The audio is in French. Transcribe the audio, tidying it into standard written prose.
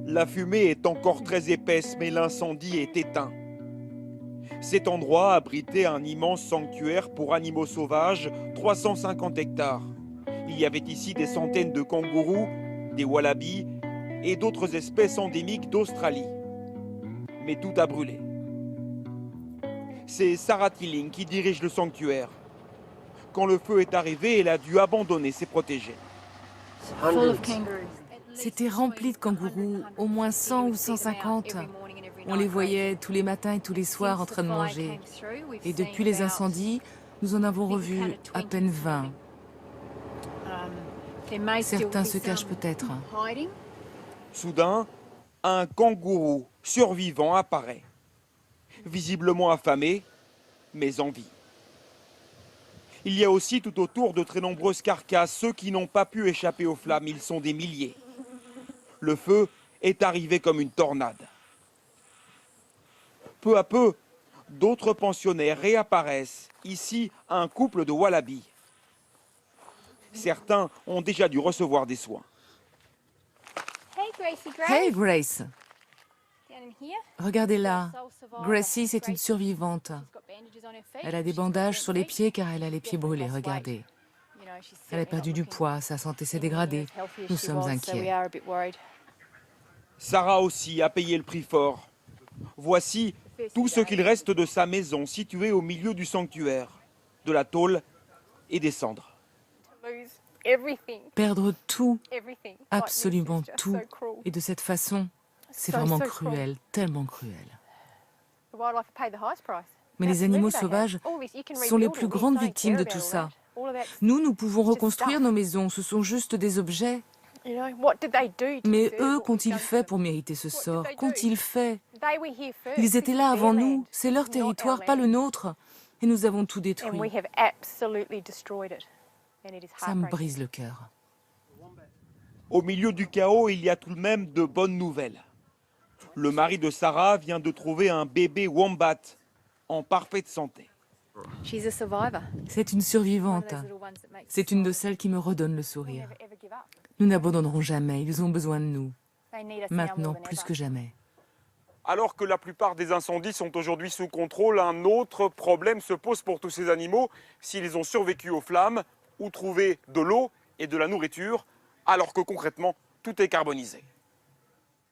La fumée est encore très épaisse, mais l'incendie est éteint. Cet endroit abritait un immense sanctuaire pour animaux sauvages, 350 hectares. Il y avait ici des centaines de kangourous, des wallabies et d'autres espèces endémiques d'Australie. Mais tout a brûlé. C'est Sarah Tilling qui dirige le sanctuaire. Quand le feu est arrivé, elle a dû abandonner ses protégés. C'était rempli de kangourous, au moins 100 ou 150. On les voyait tous les matins et tous les soirs en train de manger. Et depuis les incendies, nous en avons revu à peine 20. Certains se cachent peut-être. Soudain, un kangourou survivant apparaît. Visiblement affamé, mais en vie. Il y a aussi tout autour de très nombreuses carcasses, ceux qui n'ont pas pu échapper aux flammes, ils sont des milliers. Le feu est arrivé comme une tornade. Peu à peu, d'autres pensionnaires réapparaissent. Ici, un couple de wallabies. Certains ont déjà dû recevoir des soins. Hey Grace, regardez-la. Gracie, c'est une survivante. Elle a des bandages sur les pieds car elle a les pieds brûlés, regardez. Elle a perdu du poids, sa santé s'est dégradée. Nous sommes inquiets. Sarah aussi a payé le prix fort. Voici tout ce qu'il reste de sa maison située au milieu du sanctuaire, de la tôle et des cendres. Perdre tout, absolument tout, et de cette façon, c'est vraiment cruel, tellement cruel. Mais les animaux sauvages sont les plus grandes victimes de tout ça. Nous pouvons reconstruire nos maisons, ce sont juste des objets. Mais eux, qu'ont-ils fait pour mériter ce sort? Qu'ont-ils fait? Ils étaient là avant nous, c'est leur territoire, pas le nôtre, et nous avons tout détruit. Ça me brise le cœur. Au milieu du chaos, il y a tout de même de bonnes nouvelles. Le mari de Sarah vient de trouver un bébé wombat en parfaite santé. C'est une survivante. C'est une de celles qui me redonne le sourire. Nous n'abandonnerons jamais, ils ont besoin de nous. Maintenant, plus que jamais. Alors que la plupart des incendies sont aujourd'hui sous contrôle, un autre problème se pose pour tous ces animaux s'ils ont survécu aux flammes ou trouvé de l'eau et de la nourriture, alors que concrètement, tout est carbonisé.